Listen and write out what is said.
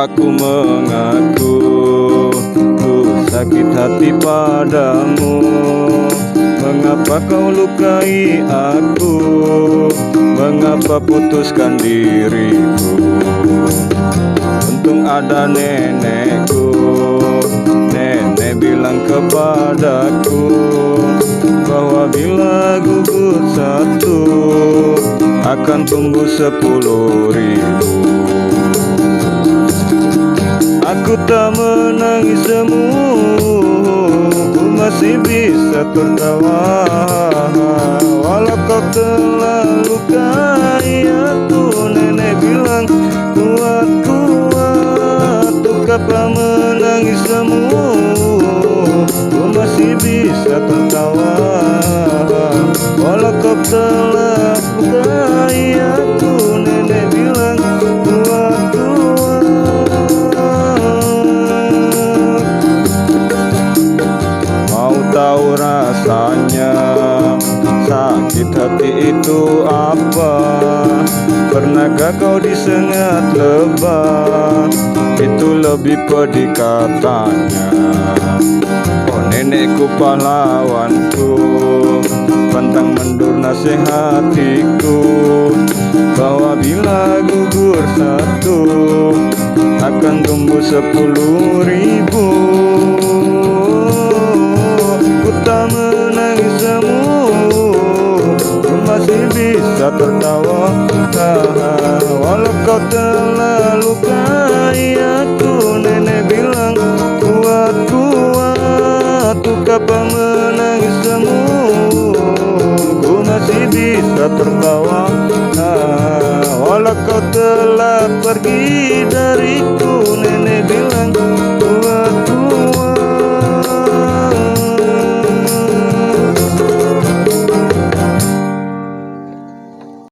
aku mengaku ku sakit hati padamu. Mengapa kau lukai aku? Mengapa putuskan diriku? Untung ada nenekku. Nenek bilang kepadaku bahwa bila gugur satu akan tumbuh 10.000. Aku tak menangismu, ku masih bisa tertawa. Walau kau telah lukai aku, nenek bilang kuat kuat. Untuk apa menangismu, ku masih bisa tertawa. Walau kau telah lukai aku, nenek bilang kuat kuat. Mau tahu rasanya sakit hati itu apa? Pernahkah kau disengat lebah? Itu lebih pedih katanya. Oh nenekku pahlawanku, pantang mundur nasihatiku, bahwa bila gugur satu akan tumbuh 10.000. Ku tak menangismu, ku masih bisa tertawa. Walau kau telah lukai aku, nenek bilang kuat kuat. Untuk apa menangismu, ku masih bisa tertawa. Walau kau telah pergi dariku, nenek